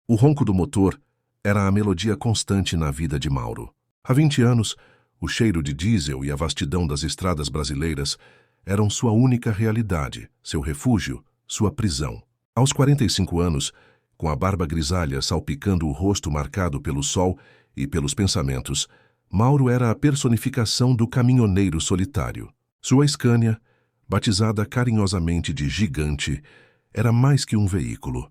O ronco do motor era a melodia constante na vida de Mauro. Há 20 anos, o cheiro de diesel e a vastidão das estradas brasileiras eram sua única realidade, seu refúgio, sua prisão. Aos 45 anos, com a barba grisalha salpicando o rosto marcado pelo sol e pelos pensamentos, Mauro era a personificação do caminhoneiro solitário. Sua Scania, batizada carinhosamente de Gigante, era mais que um veículo.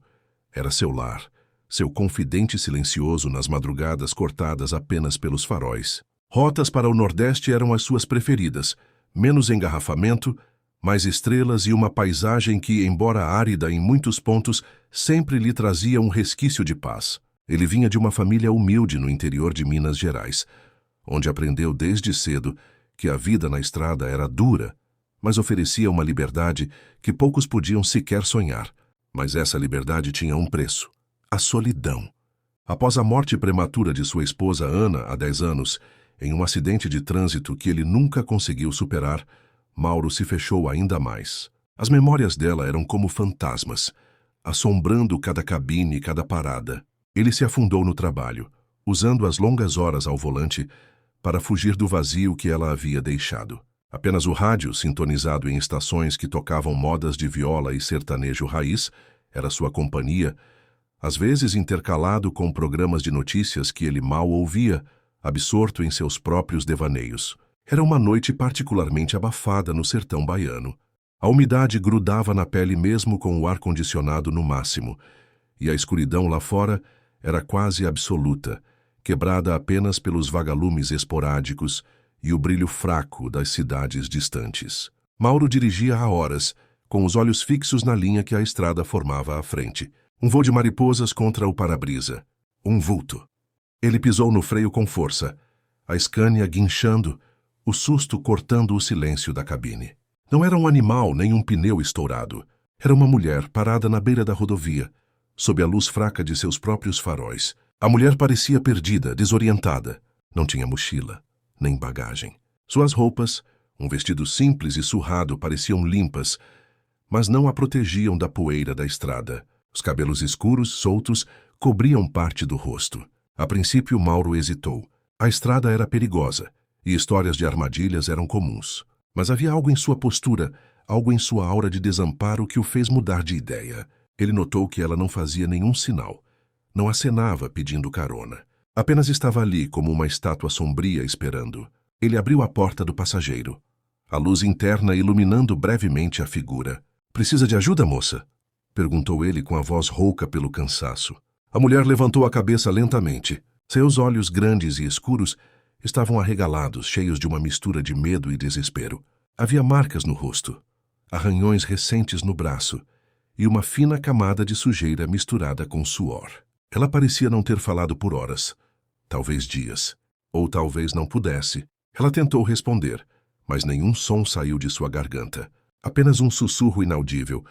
Era seu lar, seu confidente silencioso nas madrugadas cortadas apenas pelos faróis. Rotas para o Nordeste eram as suas preferidas, menos engarrafamento, mais estrelas e uma paisagem que, embora árida em muitos pontos, sempre lhe trazia um resquício de paz. Ele vinha de uma família humilde no interior de Minas Gerais, onde aprendeu desde cedo que a vida na estrada era dura, mas oferecia uma liberdade que poucos podiam sequer sonhar. Mas essa liberdade tinha um preço: a solidão. Após a morte prematura de sua esposa Ana, há 10 anos, em um acidente de trânsito que ele nunca conseguiu superar, Mauro se fechou ainda mais. As memórias dela eram como fantasmas, assombrando cada cabine e cada parada. Ele se afundou no trabalho, usando as longas horas ao volante para fugir do vazio que ela havia deixado. Apenas o rádio, sintonizado em estações que tocavam modas de viola e sertanejo raiz, era sua companhia, às vezes intercalado com programas de notícias que ele mal ouvia, absorto em seus próprios devaneios. Era uma noite particularmente abafada no sertão baiano. A umidade grudava na pele mesmo com o ar-condicionado no máximo, e a escuridão lá fora era quase absoluta, quebrada apenas pelos vagalumes esporádicos e o brilho fraco das cidades distantes. Mauro dirigia há horas, com os olhos fixos na linha que a estrada formava à frente. Um voo de mariposas contra o para-brisa. Um vulto. Ele pisou no freio com força, a Scania guinchando, o susto cortando o silêncio da cabine. Não era um animal nem um pneu estourado. Era uma mulher parada na beira da rodovia, sob a luz fraca de seus próprios faróis. A mulher parecia perdida, desorientada. Não tinha mochila, nem bagagem. Suas roupas, um vestido simples e surrado, pareciam limpas, mas não a protegiam da poeira da estrada. Os cabelos escuros, soltos, cobriam parte do rosto. A princípio, Mauro hesitou. A estrada era perigosa, e histórias de armadilhas eram comuns. Mas havia algo em sua postura, algo em sua aura de desamparo que o fez mudar de ideia. Ele notou que ela não fazia nenhum sinal. Não acenava pedindo carona. Apenas estava ali como uma estátua sombria esperando. Ele abriu a porta do passageiro, a luz interna iluminando brevemente a figura. "Precisa de ajuda, moça?" perguntou ele com a voz rouca pelo cansaço. A mulher levantou a cabeça lentamente. Seus olhos grandes e escuros estavam arregalados, cheios de uma mistura de medo e desespero. Havia marcas no rosto, arranhões recentes no braço e uma fina camada de sujeira misturada com suor. Ela parecia não ter falado por horas, talvez dias, ou talvez não pudesse. Ela tentou responder, mas nenhum som saiu de sua garganta. Apenas um sussurro inaudível,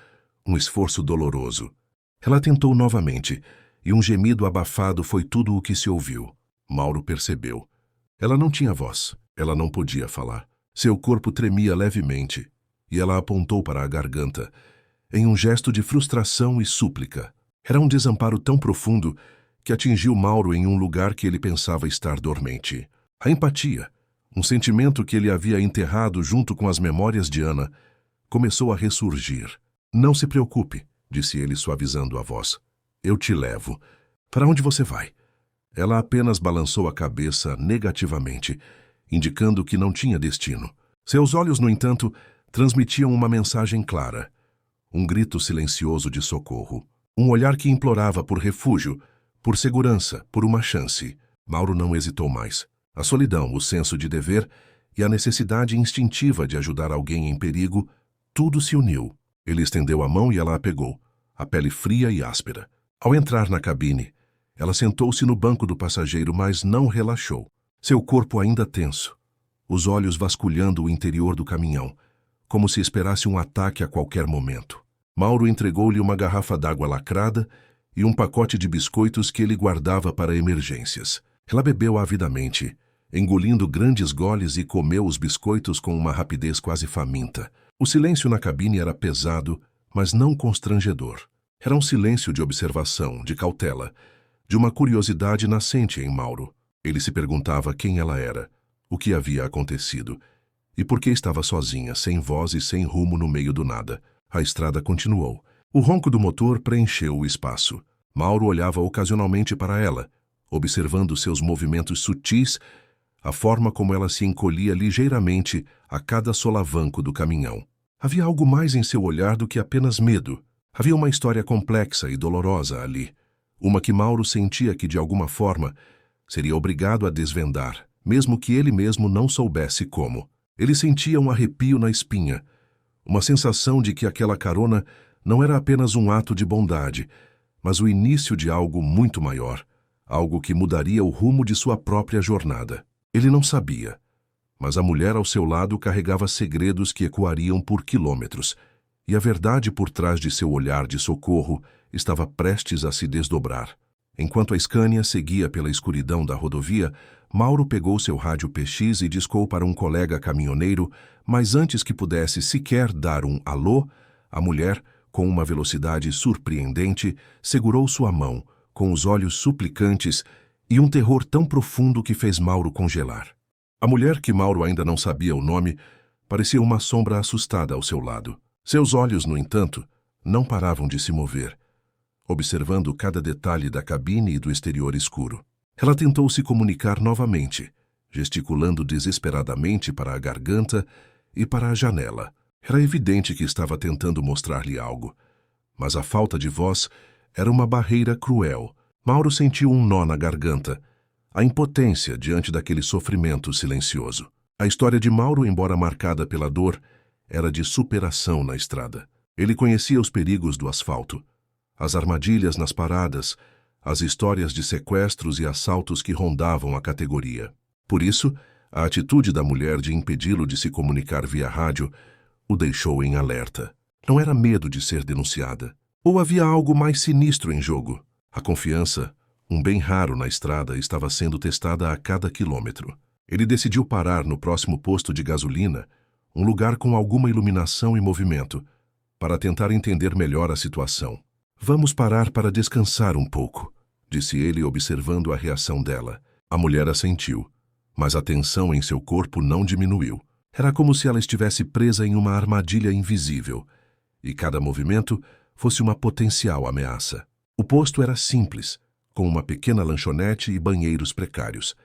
um esforço doloroso. Ela tentou novamente, e um gemido abafado foi tudo o que se ouviu. Mauro percebeu. Ela não tinha voz, ela não podia falar. Seu corpo tremia levemente, e ela apontou para a garganta, em um gesto de frustração e súplica. Era um desamparo tão profundo que atingiu Mauro em um lugar que ele pensava estar dormente. A empatia, um sentimento que ele havia enterrado junto com as memórias de Ana, começou a ressurgir. "Não se preocupe", disse ele suavizando a voz. "Eu te levo. Para onde você vai?" Ela apenas balançou a cabeça negativamente, indicando que não tinha destino. Seus olhos, no entanto, transmitiam uma mensagem clara. Um grito silencioso de socorro. Um olhar que implorava por refúgio, por segurança, por uma chance. Mauro não hesitou mais. A solidão, o senso de dever e a necessidade instintiva de ajudar alguém em perigo, tudo se uniu. Ele estendeu a mão e ela a pegou, a pele fria e áspera. Ao entrar na cabine, ela sentou-se no banco do passageiro, mas não relaxou. Seu corpo ainda tenso, os olhos vasculhando o interior do caminhão, como se esperasse um ataque a qualquer momento. Mauro entregou-lhe uma garrafa d'água lacrada e um pacote de biscoitos que ele guardava para emergências. Ela bebeu avidamente, engolindo grandes goles, e comeu os biscoitos com uma rapidez quase faminta. O silêncio na cabine era pesado, mas não constrangedor. Era um silêncio de observação, de cautela, de uma curiosidade nascente em Mauro. Ele se perguntava quem ela era, o que havia acontecido, e por que estava sozinha, sem voz e sem rumo no meio do nada. A estrada continuou. O ronco do motor preencheu o espaço. Mauro olhava ocasionalmente para ela, observando seus movimentos sutis, a forma como ela se encolhia ligeiramente a cada solavanco do caminhão. Havia algo mais em seu olhar do que apenas medo. Havia uma história complexa e dolorosa ali. Uma que Mauro sentia que, de alguma forma, seria obrigado a desvendar, mesmo que ele mesmo não soubesse como. Ele sentia um arrepio na espinha, uma sensação de que aquela carona não era apenas um ato de bondade, mas o início de algo muito maior, algo que mudaria o rumo de sua própria jornada. Ele não sabia, mas a mulher ao seu lado carregava segredos que ecoariam por quilômetros, e a verdade por trás de seu olhar de socorro estava prestes a se desdobrar. Enquanto a Scania seguia pela escuridão da rodovia, Mauro pegou seu rádio PX e discou para um colega caminhoneiro, mas antes que pudesse sequer dar um alô, a mulher, com uma velocidade surpreendente, segurou sua mão, com os olhos suplicantes e um terror tão profundo que fez Mauro congelar. A mulher, que Mauro ainda não sabia o nome, parecia uma sombra assustada ao seu lado. Seus olhos, no entanto, não paravam de se mover, observando cada detalhe da cabine e do exterior escuro. Ela tentou se comunicar novamente, gesticulando desesperadamente para a garganta e para a janela. Era evidente que estava tentando mostrar-lhe algo, mas a falta de voz era uma barreira cruel. Mauro sentiu um nó na garganta, a impotência diante daquele sofrimento silencioso. A história de Mauro, embora marcada pela dor, era de superação na estrada. Ele conhecia os perigos do asfalto, as armadilhas nas paradas, as histórias de sequestros e assaltos que rondavam a categoria. Por isso, a atitude da mulher de impedi-lo de se comunicar via rádio o deixou em alerta. Não era medo de ser denunciada. Ou havia algo mais sinistro em jogo. A confiança, um bem raro na estrada, estava sendo testada a cada quilômetro. Ele decidiu parar no próximo posto de gasolina, um lugar com alguma iluminação e movimento, para tentar entender melhor a situação. "Vamos parar para descansar um pouco", disse ele, observando a reação dela. A mulher assentiu, mas a tensão em seu corpo não diminuiu. Era como se ela estivesse presa em uma armadilha invisível, e cada movimento fosse uma potencial ameaça. O posto era simples, com uma pequena lanchonete e banheiros precários,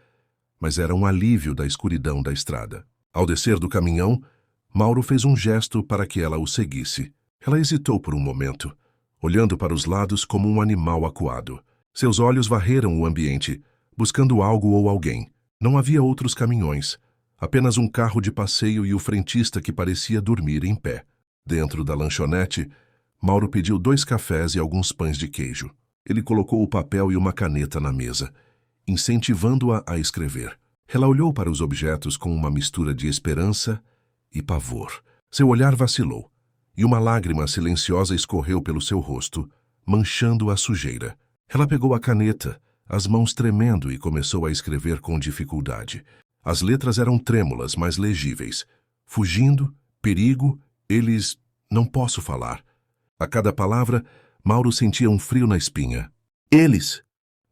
mas era um alívio da escuridão da estrada. Ao descer do caminhão, Mauro fez um gesto para que ela o seguisse. Ela hesitou por um momento, olhando para os lados como um animal acuado. Seus olhos varreram o ambiente, buscando algo ou alguém. Não havia outros caminhões, apenas um carro de passeio e o frentista que parecia dormir em pé. Dentro da lanchonete, Mauro pediu 2 cafés e alguns pães de queijo. Ele colocou o papel e uma caneta na mesa, incentivando-a a escrever. Ela olhou para os objetos com uma mistura de esperança e pavor. Seu olhar vacilou, e uma lágrima silenciosa escorreu pelo seu rosto, manchando a sujeira. Ela pegou a caneta, as mãos tremendo, e começou a escrever com dificuldade. As letras eram trêmulas, mas legíveis. Fugindo, perigo, eles... não posso falar. A cada palavra, Mauro sentia um frio na espinha. Eles!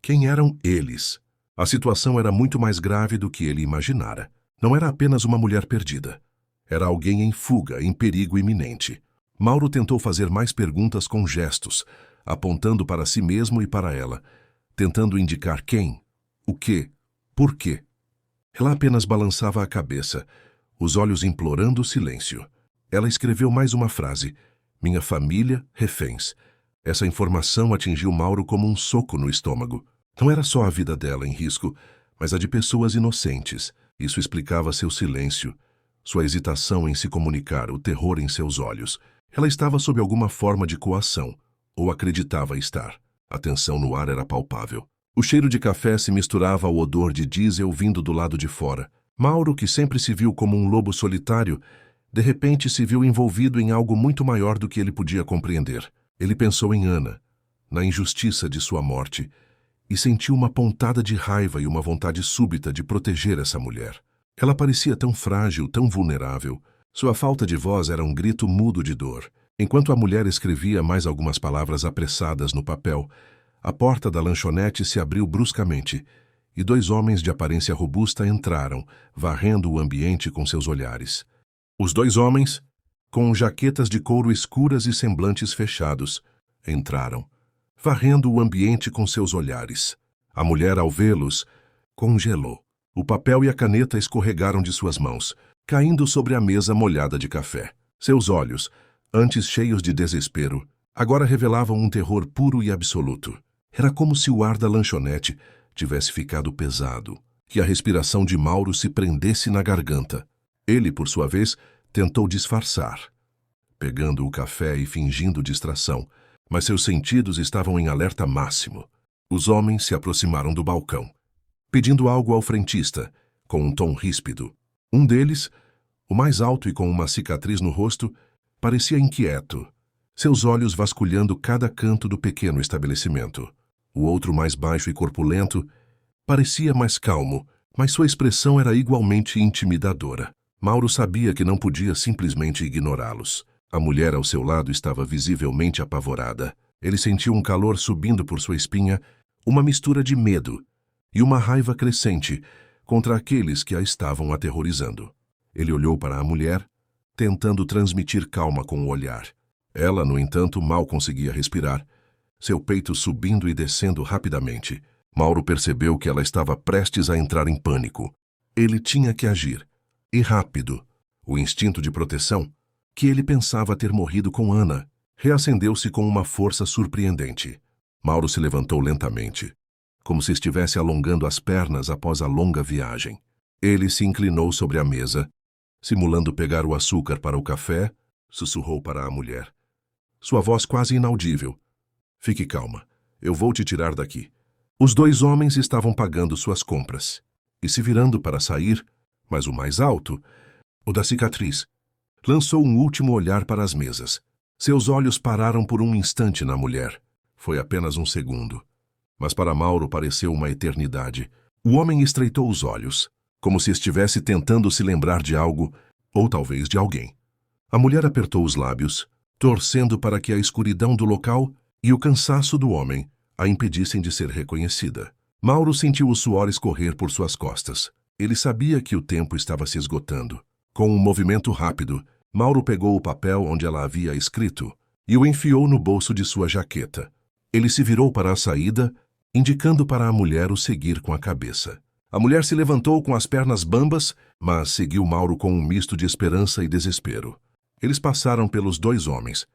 Quem eram eles? A situação era muito mais grave do que ele imaginara. Não era apenas uma mulher perdida. Era alguém em fuga, em perigo iminente. Mauro tentou fazer mais perguntas com gestos, apontando para si mesmo e para ela, tentando indicar quem, o que, por quê. Ela apenas balançava a cabeça, os olhos implorando o silêncio. Ela escreveu mais uma frase: "Minha família, reféns." Essa informação atingiu Mauro como um soco no estômago. Não era só a vida dela em risco, mas a de pessoas inocentes. Isso explicava seu silêncio, sua hesitação em se comunicar, o terror em seus olhos. Ela estava sob alguma forma de coação, ou acreditava estar. A tensão no ar era palpável. O cheiro de café se misturava ao odor de diesel vindo do lado de fora. Mauro, que sempre se viu como um lobo solitário, de repente se viu envolvido em algo muito maior do que ele podia compreender. Ele pensou em Ana, na injustiça de sua morte, e sentiu uma pontada de raiva e uma vontade súbita de proteger essa mulher. Ela parecia tão frágil, tão vulnerável. Sua falta de voz era um grito mudo de dor. Enquanto a mulher escrevia mais algumas palavras apressadas no papel, a porta da lanchonete se abriu bruscamente e 2 homens de aparência robusta entraram, varrendo o ambiente com seus olhares. Os 2 homens, com jaquetas de couro escuras e semblantes fechados, entraram, varrendo o ambiente com seus olhares. A mulher, ao vê-los, congelou. O papel e a caneta escorregaram de suas mãos, caindo sobre a mesa molhada de café. Seus olhos, antes cheios de desespero, agora revelavam um terror puro e absoluto. Era como se o ar da lanchonete tivesse ficado pesado, que a respiração de Mauro se prendesse na garganta. Ele, por sua vez, tentou disfarçar, pegando o café e fingindo distração, mas seus sentidos estavam em alerta máximo. Os homens se aproximaram do balcão, pedindo algo ao frentista, com um tom ríspido. Um deles, o mais alto e com uma cicatriz no rosto, parecia inquieto, seus olhos vasculhando cada canto do pequeno estabelecimento. O outro, mais baixo e corpulento, parecia mais calmo, mas sua expressão era igualmente intimidadora. Mauro sabia que não podia simplesmente ignorá-los. A mulher ao seu lado estava visivelmente apavorada. Ele sentiu um calor subindo por sua espinha, uma mistura de medo e uma raiva crescente contra aqueles que a estavam aterrorizando. Ele olhou para a mulher, tentando transmitir calma com o olhar. Ela, no entanto, mal conseguia respirar, seu peito subindo e descendo rapidamente. Mauro percebeu que ela estava prestes a entrar em pânico. Ele tinha que agir. E rápido. O instinto de proteção, que ele pensava ter morrido com Ana, reacendeu-se com uma força surpreendente. Mauro se levantou lentamente, como se estivesse alongando as pernas após a longa viagem. Ele se inclinou sobre a mesa, simulando pegar o açúcar para o café, sussurrou para a mulher. Sua voz quase inaudível. Fique calma, eu vou te tirar daqui. Os 2 homens estavam pagando suas compras e se virando para sair, mas o mais alto, o da cicatriz, lançou um último olhar para as mesas. Seus olhos pararam por um instante na mulher. Foi apenas um segundo, mas para Mauro pareceu uma eternidade. O homem estreitou os olhos, como se estivesse tentando se lembrar de algo, ou talvez de alguém. A mulher apertou os lábios, torcendo para que a escuridão do local e o cansaço do homem a impedissem de ser reconhecida. Mauro sentiu o suor escorrer por suas costas. Ele sabia que o tempo estava se esgotando. Com um movimento rápido, Mauro pegou o papel onde ela havia escrito e o enfiou no bolso de sua jaqueta. Ele se virou para a saída, indicando para a mulher o seguir com a cabeça. A mulher se levantou com as pernas bambas, mas seguiu Mauro com um misto de esperança e desespero. Eles passaram pelos 2 homens,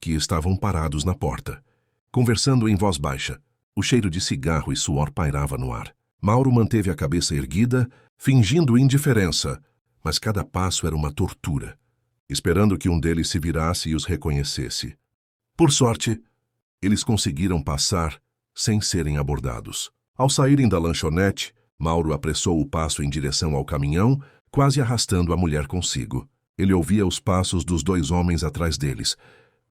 que estavam parados na porta, conversando em voz baixa. O cheiro de cigarro e suor pairava no ar. Mauro manteve a cabeça erguida, fingindo indiferença, mas cada passo era uma tortura, esperando que um deles se virasse e os reconhecesse. Por sorte, eles conseguiram passar sem serem abordados. Ao saírem da lanchonete, Mauro apressou o passo em direção ao caminhão, quase arrastando a mulher consigo. Ele ouvia os passos dos 2 homens atrás deles,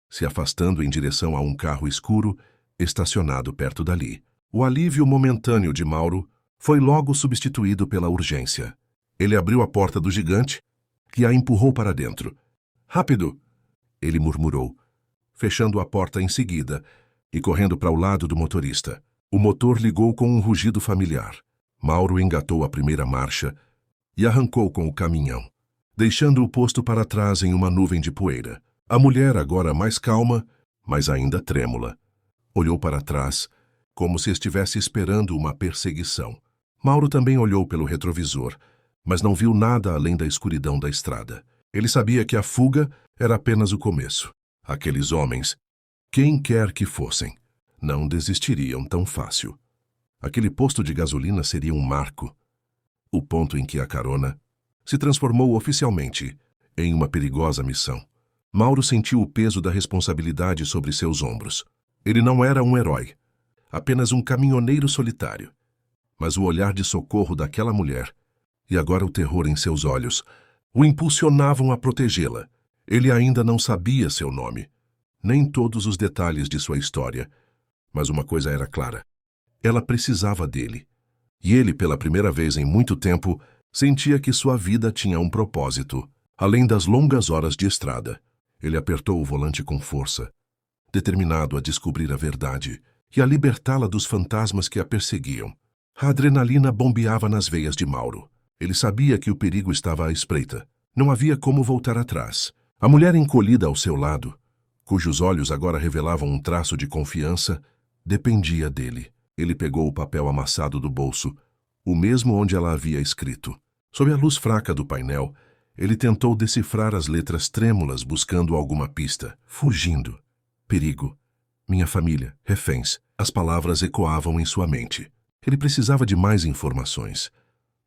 se afastando em direção a um carro escuro estacionado perto dali. O alívio momentâneo de Mauro foi logo substituído pela urgência. Ele abriu a porta do gigante e a empurrou para dentro. Rápido! Ele murmurou, fechando a porta em seguida e correndo para o lado do motorista. O motor ligou com um rugido familiar. Mauro engatou a primeira marcha e arrancou com o caminhão, deixando-o posto para trás em uma nuvem de poeira. A mulher, agora mais calma, mas ainda trêmula, olhou para trás, como se estivesse esperando uma perseguição. Mauro também olhou pelo retrovisor, mas não viu nada além da escuridão da estrada. Ele sabia que a fuga era apenas o começo. Aqueles homens, quem quer que fossem, não desistiriam tão fácil. Aquele posto de gasolina seria um marco, o ponto em que a carona se transformou oficialmente em uma perigosa missão. Mauro sentiu o peso da responsabilidade sobre seus ombros. Ele não era um herói, apenas um caminhoneiro solitário. Mas o olhar de socorro daquela mulher, e agora o terror em seus olhos, o impulsionavam a protegê-la. Ele ainda não sabia seu nome, nem todos os detalhes de sua história, mas uma coisa era clara. Ela precisava dele. E ele, pela primeira vez em muito tempo, sentia que sua vida tinha um propósito, além das longas horas de estrada. Ele apertou o volante com força, determinado a descobrir a verdade e a libertá-la dos fantasmas que a perseguiam. A adrenalina bombeava nas veias de Mauro. Ele sabia que o perigo estava à espreita. Não havia como voltar atrás. A mulher encolhida ao seu lado, cujos olhos agora revelavam um traço de confiança, dependia dele. Ele pegou o papel amassado do bolso, o mesmo onde ela havia escrito. Sob a luz fraca do painel, ele tentou decifrar as letras trêmulas buscando alguma pista. Fugindo. Perigo. Minha família. Reféns. As palavras ecoavam em sua mente. Ele precisava de mais informações.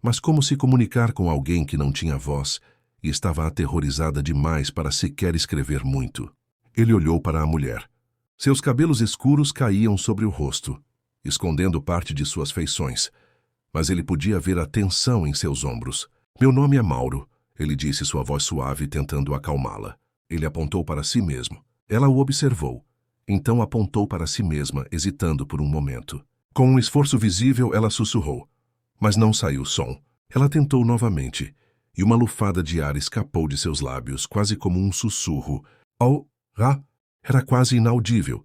Mas como se comunicar com alguém que não tinha voz e estava aterrorizada demais para sequer escrever muito? Ele olhou para a mulher. Seus cabelos escuros caíam sobre o rosto, escondendo parte de suas feições, mas ele podia ver a tensão em seus ombros. Meu nome é Mauro, ele disse, sua voz suave, tentando acalmá-la. Ele apontou para si mesmo. Ela o observou. Então apontou para si mesma, hesitando por um momento. Com um esforço visível, ela sussurrou. Mas não saiu som. Ela tentou novamente, e uma lufada de ar escapou de seus lábios, quase como um sussurro. Era quase inaudível,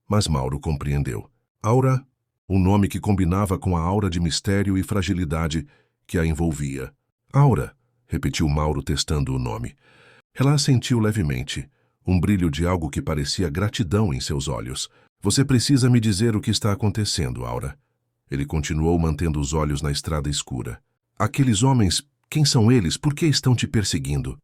mas Mauro compreendeu. Aura, um nome que combinava com a aura de mistério e fragilidade que a envolvia. Aura, repetiu Mauro, testando o nome. Ela assentiu levemente, um brilho de algo que parecia gratidão em seus olhos. Você precisa me dizer o que está acontecendo, Aura. Ele continuou, mantendo os olhos na estrada escura. Aqueles homens, quem são eles? Por que estão te perseguindo?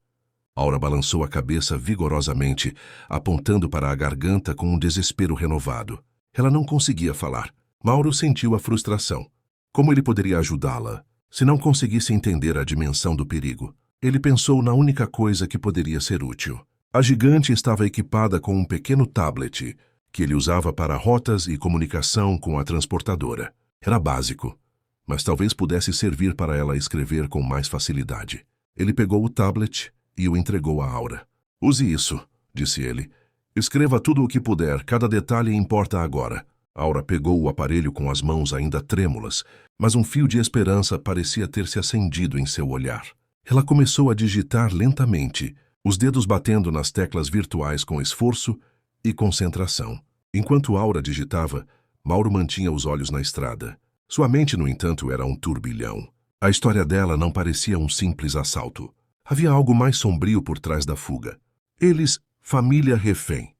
Aura balançou a cabeça vigorosamente, apontando para a garganta com um desespero renovado. Ela não conseguia falar. Mauro sentiu a frustração. Como ele poderia ajudá-la, se não conseguisse entender a dimensão do perigo? Ele pensou na única coisa que poderia ser útil. A gigante estava equipada com um pequeno tablet, que ele usava para rotas e comunicação com a transportadora. Era básico, mas talvez pudesse servir para ela escrever com mais facilidade. Ele pegou o tablet e o entregou a Aura. Use isso, disse ele. Escreva tudo o que puder, cada detalhe importa agora. Aura pegou o aparelho com as mãos ainda trêmulas, mas um fio de esperança parecia ter se acendido em seu olhar. Ela começou a digitar lentamente, os dedos batendo nas teclas virtuais com esforço e concentração. Enquanto Aura digitava, Mauro mantinha os olhos na estrada. Sua mente, no entanto, era um turbilhão. A história dela não parecia um simples assalto. Havia algo mais sombrio por trás da fuga. Eles, família refém.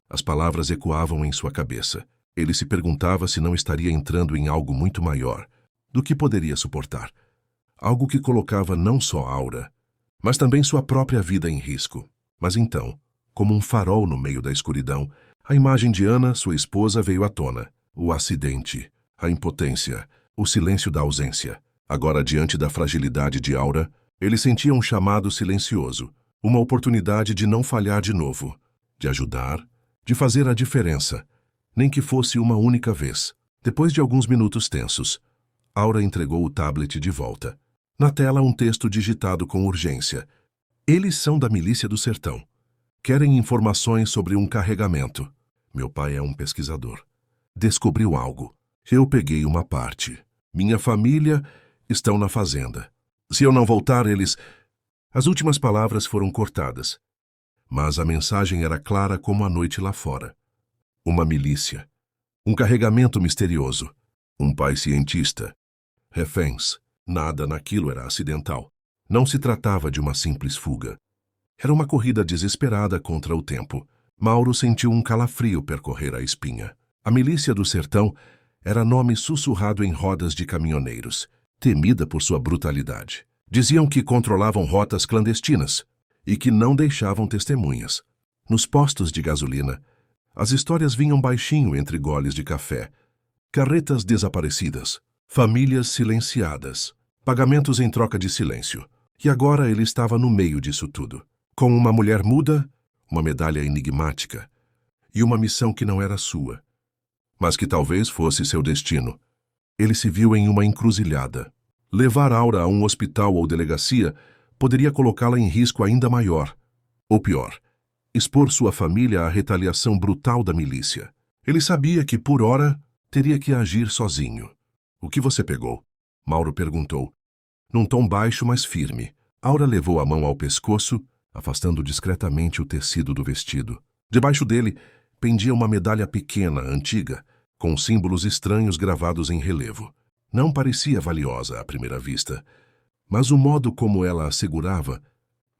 As palavras ecoavam em sua cabeça. Ele se perguntava se não estaria entrando em algo muito maior do que poderia suportar. Algo que colocava não só Aura, mas também sua própria vida em risco. Mas então, como um farol no meio da escuridão, a imagem de Ana, sua esposa, veio à tona. O acidente, a impotência, o silêncio da ausência. Agora, diante da fragilidade de Aura, ele sentia um chamado silencioso, uma oportunidade de não falhar de novo, de ajudar, de fazer a diferença, nem que fosse uma única vez. Depois de alguns minutos tensos, Aura entregou o tablet de volta. Na tela, um texto digitado com urgência. Eles são da milícia do sertão. Querem informações sobre um carregamento. Meu pai é um pesquisador. Descobriu algo. Eu peguei uma parte. Minha família estão na fazenda. Se eu não voltar, eles... As últimas palavras foram cortadas. Mas a mensagem era clara como a noite lá fora. Uma milícia. Um carregamento misterioso. Um pai cientista. Reféns. Nada naquilo era acidental. Não se tratava de uma simples fuga. Era uma corrida desesperada contra o tempo. Mauro sentiu um calafrio percorrer a espinha. A milícia do sertão era nome sussurrado em rodas de caminhoneiros, temida por sua brutalidade. Diziam que controlavam rotas clandestinas e que não deixavam testemunhas. Nos postos de gasolina, as histórias vinham baixinho entre goles de café. Carretas desaparecidas, famílias silenciadas, pagamentos em troca de silêncio. E agora ele estava no meio disso tudo, com uma mulher muda, uma medalha enigmática e uma missão que não era sua, mas que talvez fosse seu destino. Ele se viu em uma encruzilhada. Levar Aura a um hospital ou delegacia poderia colocá-la em risco ainda maior. Ou pior, expor sua família à retaliação brutal da milícia. Ele sabia que, por hora, teria que agir sozinho. O que você pegou? Mauro perguntou, num tom baixo, mas firme. Aura levou a mão ao pescoço, afastando discretamente o tecido do vestido. Debaixo dele pendia uma medalha pequena, antiga, com símbolos estranhos gravados em relevo. Não parecia valiosa à primeira vista, mas o modo como ela a segurava,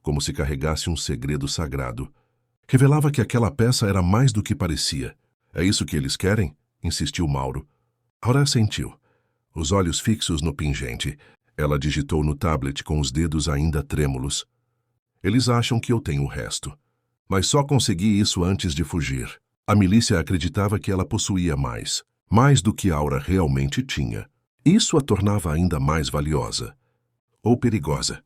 como se carregasse um segredo sagrado, revelava que aquela peça era mais do que parecia. É isso que eles querem? Insistiu Mauro. Aura assentiu, os olhos fixos no pingente. Ela digitou no tablet com os dedos ainda trêmulos. Eles acham que eu tenho o resto. Mas só consegui isso antes de fugir. A milícia acreditava que ela possuía mais do que Aura realmente tinha. Isso a tornava ainda mais valiosa. Ou perigosa.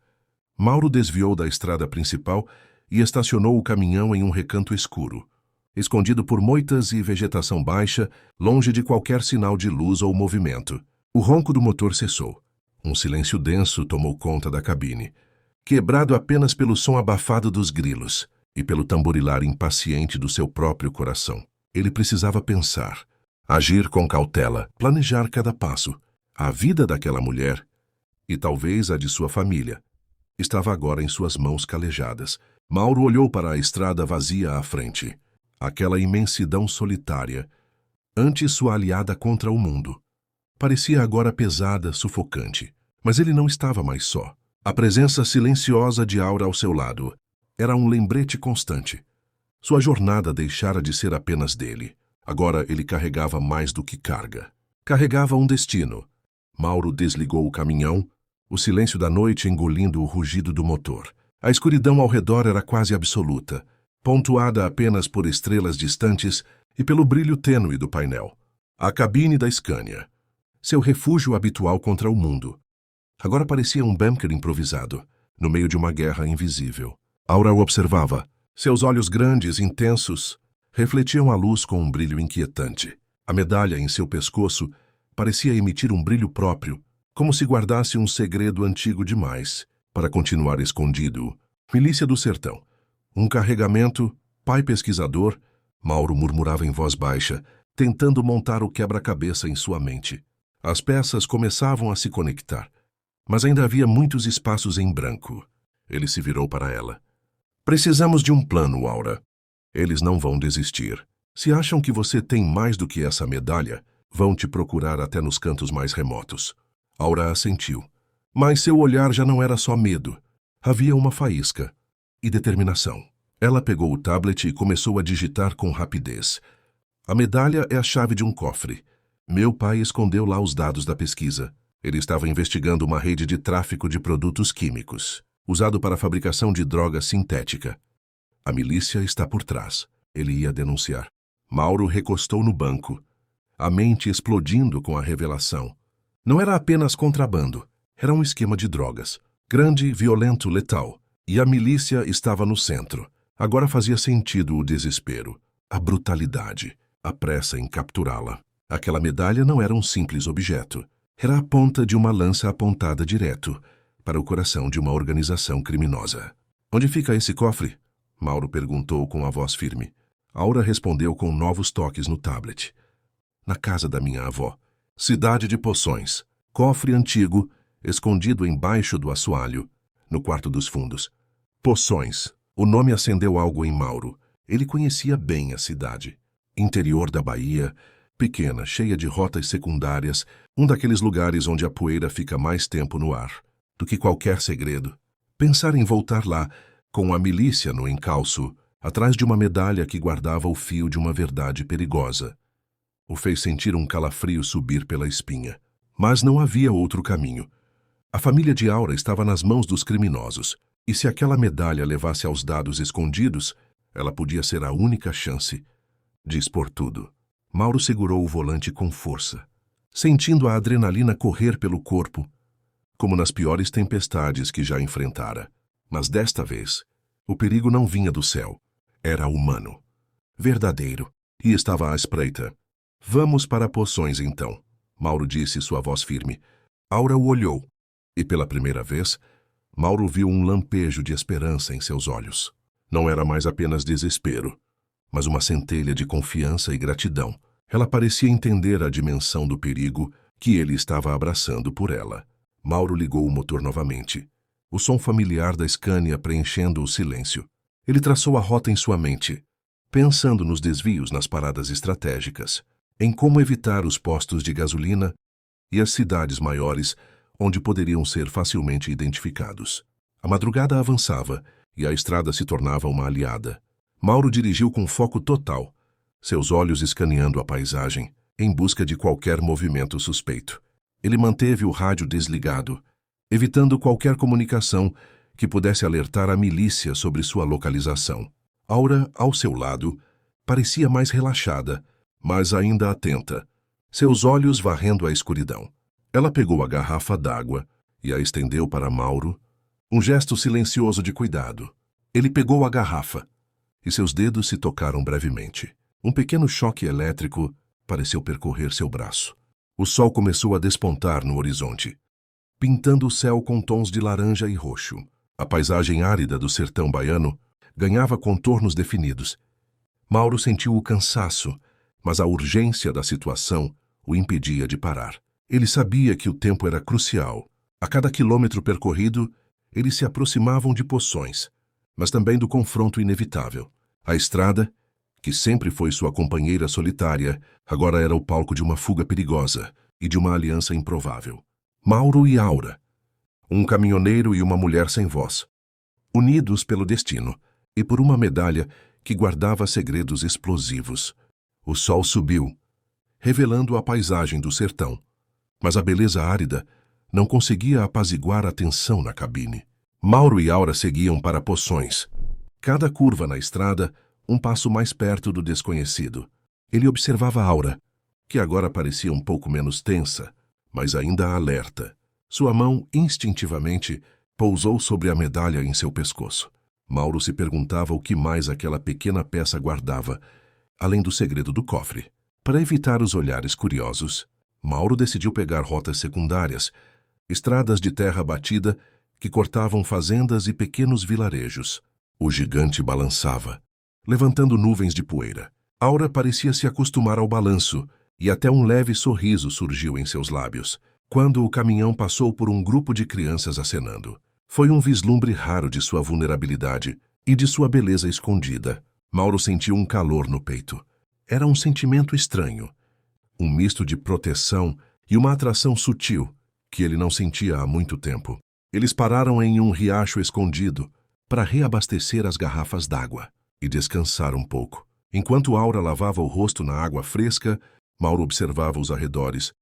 Mauro desviou da estrada principal e estacionou o caminhão em um recanto escuro, escondido por moitas e vegetação baixa, longe de qualquer sinal de luz ou movimento. O ronco do motor cessou. Um silêncio denso tomou conta da cabine, quebrado apenas pelo som abafado dos grilos e pelo tamborilar impaciente do seu próprio coração. Ele precisava pensar, agir com cautela, planejar cada passo. A vida daquela mulher, e talvez a de sua família, estava agora em suas mãos calejadas. Mauro olhou para a estrada vazia à frente, aquela imensidão solitária, antes sua aliada contra o mundo. Parecia agora pesada, sufocante, mas ele não estava mais só. A presença silenciosa de Aura ao seu lado era um lembrete constante. Sua jornada deixara de ser apenas dele. Agora ele carregava mais do que carga. Carregava um destino. Mauro desligou o caminhão, o silêncio da noite engolindo o rugido do motor. A escuridão ao redor era quase absoluta, pontuada apenas por estrelas distantes e pelo brilho tênue do painel. A cabine da Scania, seu refúgio habitual contra o mundo, agora parecia um bunker improvisado, no meio de uma guerra invisível. Aura o observava. Seus olhos grandes, intensos, refletiam a luz com um brilho inquietante. A medalha em seu pescoço parecia emitir um brilho próprio, como se guardasse um segredo antigo demais para continuar escondido. Milícia do Sertão. Um carregamento, pai pesquisador, Mauro murmurava em voz baixa, tentando montar o quebra-cabeça em sua mente. As peças começavam a se conectar, mas ainda havia muitos espaços em branco. Ele se virou para ela. Precisamos de um plano, Aura. Eles não vão desistir. Se acham que você tem mais do que essa medalha, vão te procurar até nos cantos mais remotos. Aura assentiu. Mas seu olhar já não era só medo. Havia uma faísca e determinação. Ela pegou o tablet e começou a digitar com rapidez. A medalha é a chave de um cofre. Meu pai escondeu lá os dados da pesquisa. Ele estava investigando uma rede de tráfico de produtos químicos, usado para a fabricação de droga sintética. A milícia está por trás. Ele ia denunciar. Mauro recostou no banco, a mente explodindo com a revelação. Não era apenas contrabando, era um esquema de drogas. Grande, violento, letal. E a milícia estava no centro. Agora fazia sentido o desespero, a brutalidade, a pressa em capturá-la. Aquela medalha não era um simples objeto. Era a ponta de uma lança apontada direto para o coração de uma organização criminosa. Onde fica esse cofre? Mauro perguntou com a voz firme. Aura respondeu com novos toques no tablet. Na casa da minha avó. Cidade de Poções. Cofre antigo, escondido embaixo do assoalho, no quarto dos fundos. Poções. O nome acendeu algo em Mauro. Ele conhecia bem a cidade. Interior da Bahia, pequena, cheia de rotas secundárias, um daqueles lugares onde a poeira fica mais tempo no ar do que qualquer segredo. Pensar em voltar lá, com a milícia no encalço, atrás de uma medalha que guardava o fio de uma verdade perigosa, o fez sentir um calafrio subir pela espinha. Mas não havia outro caminho. A família de Aura estava nas mãos dos criminosos, e se aquela medalha levasse aos dados escondidos, ela podia ser a única chance de expor tudo. Mauro segurou o volante com força, sentindo a adrenalina correr pelo corpo, como nas piores tempestades que já enfrentara. Mas desta vez, o perigo não vinha do céu. Era humano, verdadeiro, e estava à espreita. Vamos para Poções, então, Mauro disse, sua voz firme. Aura o olhou, e pela primeira vez, Mauro viu um lampejo de esperança em seus olhos. Não era mais apenas desespero, mas uma centelha de confiança e gratidão. Ela parecia entender a dimensão do perigo que ele estava abraçando por ela. Mauro ligou o motor novamente. o som familiar da Scania preenchendo o silêncio. Ele traçou a rota em sua mente, pensando nos desvios nas paradas estratégicas, em como evitar os postos de gasolina e as cidades maiores onde poderiam ser facilmente identificados. A madrugada avançava e a estrada se tornava uma aliada. Mauro dirigiu com foco total, seus olhos escaneando a paisagem, em busca de qualquer movimento suspeito. Ele manteve o rádio desligado, evitando qualquer comunicação que pudesse alertar a milícia sobre sua localização. Aura, ao seu lado, parecia mais relaxada, mas ainda atenta, seus olhos varrendo a escuridão. Ela pegou a garrafa d'água e a estendeu para Mauro, um gesto silencioso de cuidado. Ele pegou a garrafa e seus dedos se tocaram brevemente. Um pequeno choque elétrico pareceu percorrer seu braço. O sol começou a despontar no horizonte, pintando o céu com tons de laranja e roxo. A paisagem árida do sertão baiano ganhava contornos definidos. Mauro sentiu o cansaço, mas a urgência da situação o impedia de parar. Ele sabia que o tempo era crucial. A cada quilômetro percorrido, eles se aproximavam de Poções, mas também do confronto inevitável. A estrada, que sempre foi sua companheira solitária, agora era o palco de uma fuga perigosa e de uma aliança improvável. Mauro e Aura, um caminhoneiro e uma mulher sem voz, unidos pelo destino e por uma medalha que guardava segredos explosivos. O sol subiu, revelando a paisagem do sertão, mas a beleza árida não conseguia apaziguar a tensão na cabine. Mauro e Aura seguiam para Poções. Cada curva na estrada, um passo mais perto do desconhecido. Ele observava Aura, que agora parecia um pouco menos tensa, mas ainda alerta. Sua mão, instintivamente, pousou sobre a medalha em seu pescoço. Mauro se perguntava o que mais aquela pequena peça guardava, além do segredo do cofre. Para evitar os olhares curiosos, Mauro decidiu pegar rotas secundárias, estradas de terra batida que cortavam fazendas e pequenos vilarejos. O gigante balançava, levantando nuvens de poeira. Aura parecia se acostumar ao balanço, e até um leve sorriso surgiu em seus lábios, quando o caminhão passou por um grupo de crianças acenando. Foi um vislumbre raro de sua vulnerabilidade e de sua beleza escondida. Mauro sentiu um calor no peito. Era um sentimento estranho, um misto de proteção e uma atração sutil que ele não sentia há muito tempo. Eles pararam em um riacho escondido para reabastecer as garrafas d'água e descansar um pouco. Enquanto Aura lavava o rosto na água fresca, Mauro observava os arredores,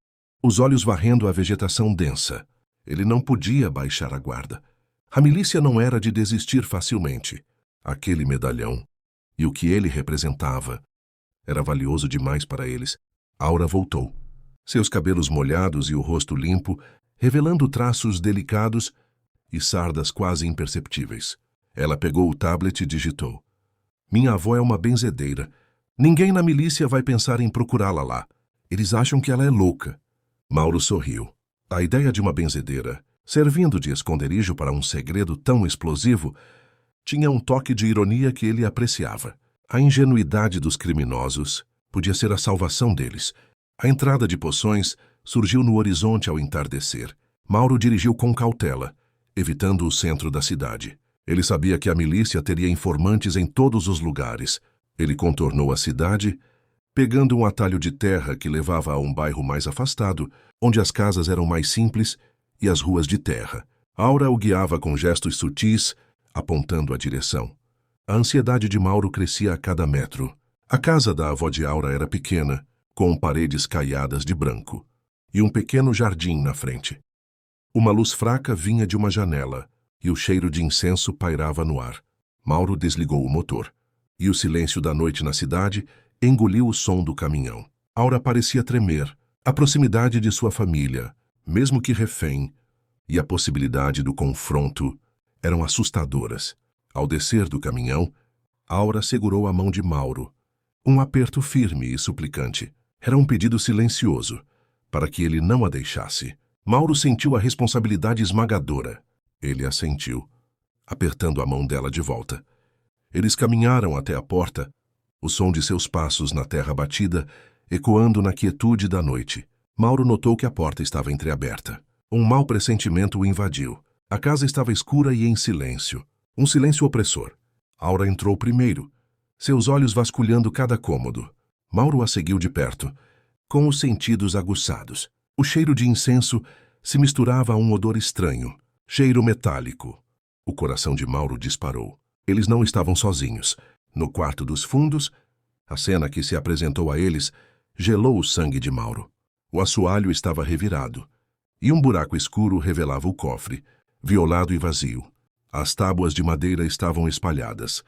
os olhos varrendo a vegetação densa. Ele não podia baixar a guarda. A milícia não era de desistir facilmente. Aquele medalhão e o que ele representava era valioso demais para eles. Aura voltou, seus cabelos molhados e o rosto limpo, revelando traços delicados e sardas quase imperceptíveis. Ela pegou o tablet e digitou: "Minha avó é uma benzedeira. Ninguém na milícia vai pensar em procurá-la lá. Eles acham que ela é louca." Mauro sorriu. A ideia de uma benzedeira, servindo de esconderijo para um segredo tão explosivo, tinha um toque de ironia que ele apreciava. A ingenuidade dos criminosos podia ser a salvação deles. A entrada de Poções surgiu no horizonte ao entardecer. Mauro dirigiu com cautela, evitando o centro da cidade. Ele sabia que a milícia teria informantes em todos os lugares. Ele contornou a cidade, pegando um atalho de terra que levava a um bairro mais afastado, onde as casas eram mais simples e as ruas de terra. Aura o guiava com gestos sutis, apontando a direção. A ansiedade de Mauro crescia a cada metro. A casa da avó de Aura era pequena, com paredes caiadas de branco, e um pequeno jardim na frente. Uma luz fraca vinha de uma janela, e o cheiro de incenso pairava no ar. Mauro desligou o motor, e o silêncio da noite na cidade engoliu o som do caminhão. Aura parecia tremer. A proximidade de sua família, mesmo que refém, e a possibilidade do confronto eram assustadoras. Ao descer do caminhão, Aura segurou a mão de Mauro. Um aperto firme e suplicante. Era um pedido silencioso, para que ele não a deixasse. Mauro sentiu a responsabilidade esmagadora. Ele assentiu, apertando a mão dela de volta. Eles caminharam até a porta, o som de seus passos na terra batida ecoando na quietude da noite. Mauro notou que a porta estava entreaberta. Um mau pressentimento o invadiu. A casa estava escura e em silêncio. Um silêncio opressor. Aura entrou primeiro, seus olhos vasculhando cada cômodo. Mauro a seguiu de perto, com os sentidos aguçados. O cheiro de incenso se misturava a um odor estranho, cheiro metálico. O coração de Mauro disparou. Eles não estavam sozinhos. No quarto dos fundos, a cena que se apresentou a eles gelou o sangue de Mauro. O assoalho estava revirado, e um buraco escuro revelava o cofre, violado e vazio. As tábuas de madeira estavam espalhadas,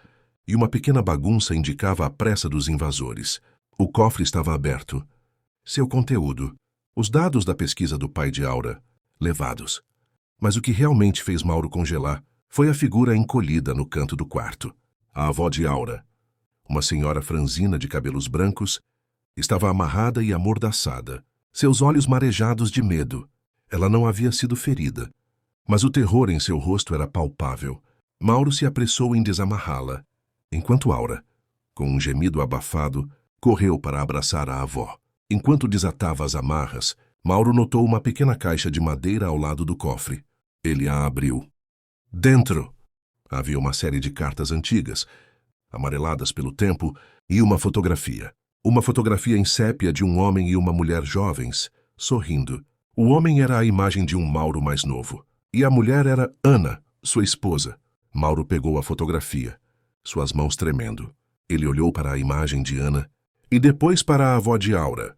e uma pequena bagunça indicava a pressa dos invasores. O cofre estava aberto. Seu conteúdo, os dados da pesquisa do pai de Aura, levados. Mas o que realmente fez Mauro congelar foi a figura encolhida no canto do quarto. A avó de Aura, uma senhora franzina de cabelos brancos, estava amarrada e amordaçada, seus olhos marejados de medo. Ela não havia sido ferida, mas o terror em seu rosto era palpável. Mauro se apressou em desamarrá-la, enquanto Aura, com um gemido abafado, correu para abraçar a avó. Enquanto desatava as amarras, Mauro notou uma pequena caixa de madeira ao lado do cofre. Ele a abriu. Dentro havia uma série de cartas antigas, amareladas pelo tempo, e uma fotografia. Uma fotografia em sépia de um homem e uma mulher jovens, sorrindo. O homem era a imagem de um Mauro mais novo, e a mulher era Ana, sua esposa. Mauro pegou a fotografia, suas mãos tremendo. Ele olhou para a imagem de Ana e depois para a avó de Aura,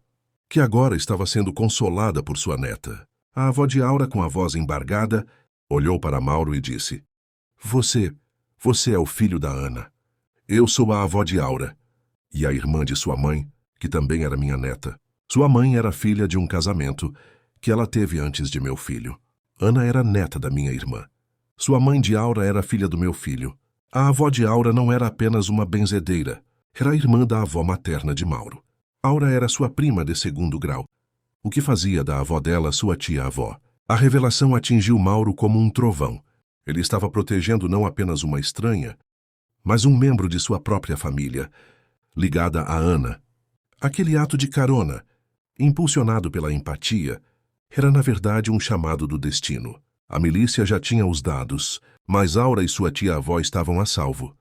que agora estava sendo consolada por sua neta. A avó de Aura, com a voz embargada, olhou para Mauro e disse: Você é o filho da Ana. Eu sou a avó de Aura, e a irmã de sua mãe, que também era minha neta. Sua mãe era filha de um casamento que ela teve antes de meu filho. Ana era neta da minha irmã. Sua mãe de Aura era filha do meu filho. A avó de Aura não era apenas uma benzedeira, era a irmã da avó materna de Mauro. Aura era sua prima de segundo grau, o que fazia da avó dela sua tia-avó. A revelação atingiu Mauro como um trovão. Ele estava protegendo não apenas uma estranha, mas um membro de sua própria família, ligada a Ana. Aquele ato de carona, impulsionado pela empatia, era na verdade um chamado do destino. A milícia já tinha os dados, mas Aura e sua tia-avó estavam a salvo.